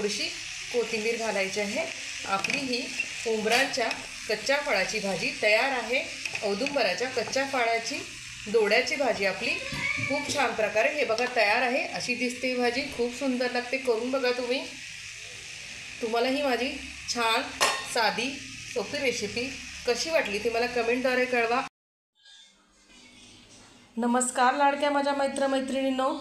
थोडीशी कोथिंबीर घालायची आहे। आपली ही उंबराच्या कच्च्या फळाची भाजी तयार आहे। औदुंबराच्या कच्च्या फळाची दोड्याची भाजी आपली खूप छान प्रकारे हे बघा तयार आहे। अशी दिसते भाजी, खूप सुंदर लागते। करून बघा तुम्ही। तुम्हाला ही माझी छान साधी सोपी रेसिपी कशी वाटली ती मला कमेंटद्वारे कळवा। नमस्कार लाडक्या माझ्या मैत्रिणींनो,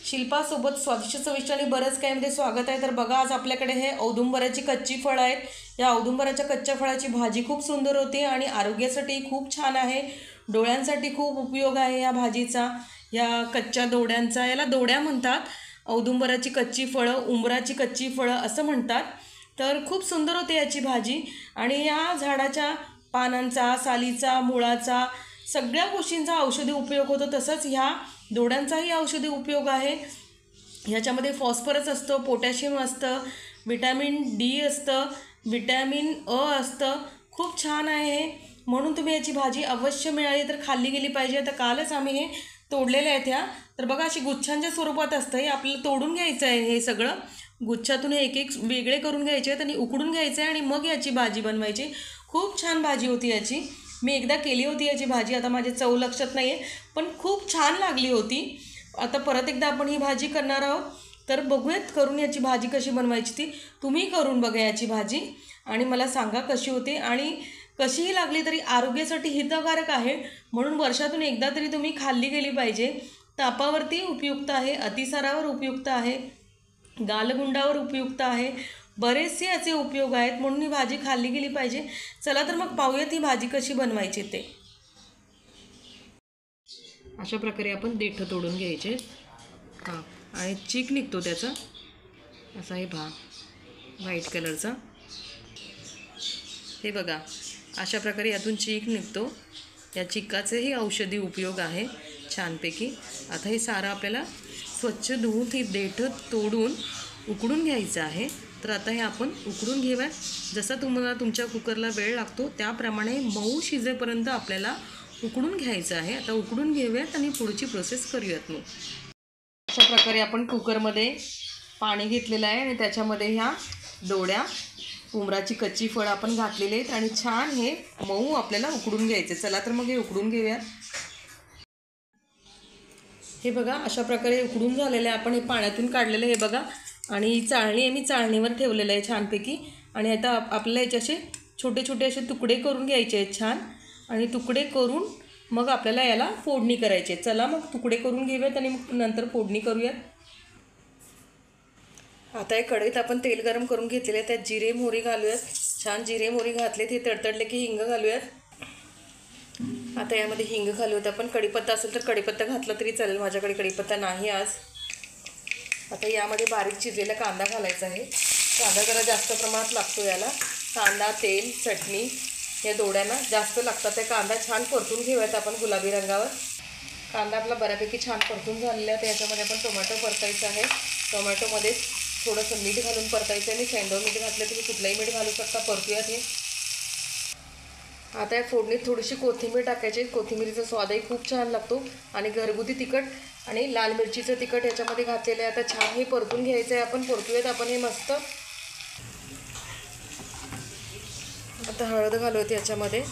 शिल्पासोबत स्वादिष्ट चविष्ट आणि बरंच काही मध्ये स्वागत आहे। तर बघा आज आपल्याकडे हे औदुंबराची कच्ची फळं आहेत। या औदुंबराच्या कच्च्या फळाची भाजी खूप सुंदर होती आणि आरोग्यासाठी खूप छान आहे। डोळ्यांसाठी खूप उपयोग आहे या भाजीचा, या कच्च्या दोड्यांचा। याला दोड्या म्हणतात। औदुंबराची कच्ची फळं, उंबराची कच्ची फळं असं म्हणतात। तर खूप सुंदर होते याची भाजी आणि या झाडाच्या पानांचा, सालीचा, मुळाचा सगळ्या गोष्टींचा औषधी उपयोग होतो। तसंच ह्या दोड्यांचाही औषधी उपयोग आहे। ह्याच्यामध्ये फॉस्फरस असतं, पोटॅशियम असतं, विटॅमिन डी असतं, विटॅमिन अ असतं। खूप छान आहे, म्हणून तुम्ही याची भाजी अवश्य मिळाली तर खाल्ली गेली पाहिजे। तर कालच आम्ही हे तोडलेले आहेत ह्या। तर बघा अशी गुच्छांच्या स्वरूपात असतं हे, आपल्याला तोडून घ्यायचं आहे। हे सगळं गुच्छातून हे एक एक वेगळे करून घ्यायचे आहेत आणि उकडून घ्यायचे आहे आणि मग याची भाजी बनवायची। खूप छान भाजी होती याची। मी एकदा केली होती याची भाजी, आता माझी चव लक्षात नाही आहे, पण खूप छान लागली होती। आता परत एकदा आपण ही भाजी करणार आहोत, तर बघूयात करून याची भाजी कशी बनवायची ती। तुम्ही करून बघा याची भाजी आणि मला सांगा कशी होते। आणि कशीही लागली तरी आरोग्यासाठी हितकारक आहे, म्हणून वर्षातून एकदा तरी तुम्ही खाल्ली गेली पाहिजे। तापावरती उपयुक्त आहे, अतिसारावर उपयुक्त आहे, गालगुंडावर उपयुक्त आहे, बरेचसे याचे उपयोग आहेत, म्हणून ही भाजी खाल्ली गेली पाहिजे। चला तर मग पाहूयात ही भाजी कशी बनवायची ते। अशा प्रकारे आपण देठ तोडून घ्यायचे। हां, आणि चीक निघतो त्याचा, असा हे व्हाईट कलरचा। हे बघा अशा प्रकारे यातून चीक निघतो। या चिकाचेही औषधी उपयोग आहे छानपैकी। आता हे सारं आपल्याला स्वच्छ धुवून ही देठ तोडून उकडून घ्यायचं आहे। तर आता हे आपण उकडून घेऊया। जसा तुम्हाला तुमच्या कुकरला वेळ लागतो त्याप्रमाणे मऊ शिजेपर्यंत आपल्याला उकडून घ्यायचं आहे। आता उकडून घेऊयात आणि पुढची प्रोसेस करूयात मग। अशा प्रकारे आपण कुकरमध्ये पाणी घेतलेलं आहे आणि त्याच्यामध्ये ह्या दोड्या उंबराची कच्ची फळं आपण घातलेली आहेत आणि छान हे मऊ आपल्याला उकडून घ्यायचे। चला तर मग हे उकडून घेऊयात। हे बघा अशा प्रकारे उकडून झालेलं आहे। आपण हे पाण्यातून काढलेलं हे बघा, आणि चाळणी आहे, मी चाळणीवर ठेवलेलं आहे छानपैकी। आणि आता आपल्याला याचे असे छोटे छोटे असे तुकडे करून घ्यायचे आहेत छान, आणि तुकडे करून मग आपल्याला याला फोडणी करायची। चला मग तुकडे करून घेऊयात आणि मग नंतर फोडणी करूयात। आता एक कढईत आपण तेल गरम करून घेतलेले आहे, त्यात जिरे मोहरी घालूयात। छान जिरे मोहरी घातले, ते तडतडले की हिंग घालूयात। आता यामध्ये हिंग घालूयात आपण। कढीपत्ता असेल तर कढीपत्ता घातला तरी चालेल, माझ्याकडे कढीपत्ता नाही आज। आता यामध्ये बारीक चिरलेला कांदा घालायचा आहे। कांदा जरा जास्त प्रमाणात लागतो याला। कांदा, तेल, चटणी या दोड्यांना जास्त लागतात। ते कांदा छान परतून घेऊयात आपण गुलाबी रंगावर। कांदा आपला बऱ्यापैकी छान परतून झालेला आहे। तर याच्यामध्ये आपण टोमॅटो परतायचा आहे। टोमॅटोमध्ये थोडंसं मीठ घालून परतायचं आहे। मी सेंधव मीठ घातलं, तुम्ही कुठलंही मीठ घालू शकता। परतूयात हे। आता या फोडणीत थोडीशी कोथिंबीर टाकायची। कोथिंबीरीचा स्वादही खूप छान लागतो, आणि घरगुती तिखट आणि लाल मिरचीचं तिखट याच्यामध्ये घातलेलं आहे। आता छान हे परतून घ्यायचं आहे आपण। परतूयात आपण हे मस्त। आता हळद घालूयात याच्यामध्ये।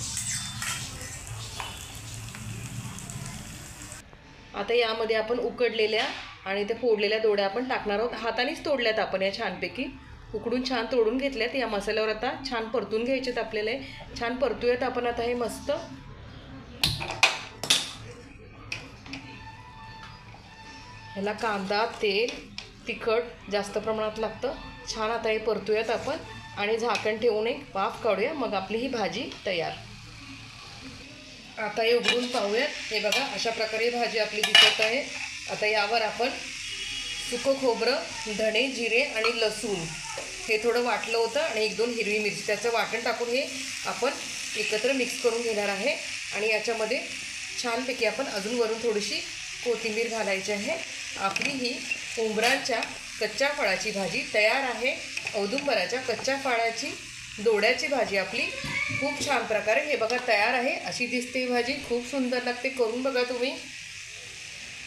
आता यामध्ये आपण उकडलेल्या आणि ते फोडलेल्या दोड्या आपण टाकणार आहोत। हातानेच तोडल्यात आपण या छानपैकी, उकडून छान तोडून घेतल्यात। या मसाल्यावर आता छान परतून घ्यायचेत आपल्याला। छान परतूयात आपण आता हे मस्त। ह्याला कांदा, तेल, तिखट जास्त प्रमाणात लागतं। छान आता हे परतूयात आपण आणि झाकण ठेवून एक वाफ काढूया, मग आपली ही भाजी तयार। आता हे उघडून पाहूयात। हे बघा अशा प्रकारे भाजी आपली दिसत आहे। आता यावर आपण सुकं खोबरं, धणे, जिरे आणि लसूण हे थोडं वाटलं होतं, आणि 1-2 हिरवी मिरची त्याचं वाटण टाकून हे आपण एकत्र मिक्स करून घेणार आहे। आणि याच्यामध्ये छानपैकी आपण अजून वरून थोडीशी कोथिंबीर घालायची आहे। आपली ही उंबराच्या कच्च्या फळाची भाजी तयार आहे। औदुंबराच्या कच्च्या फळाची दोड्याची भाजी आपली खूप छान प्रकारे हे बघा तयार आहे। अशी दिसते भाजी, खूप सुंदर लागते। करून बघा तुम्ही।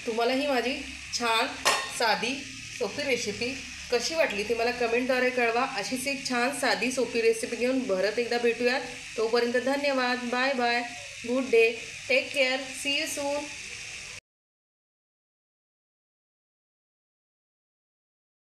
तुम्हाला ही माझी छान साधी सोपी रेसिपी कशी वाटली ती मला कमेंटद्वारे कळवा. अशीच एक छान साधी सोपी रेसिपी घेऊन परत एकदा भेटूयात. तोपर्यंत धन्यवाद. Bye bye. Good day. Take care. See you soon.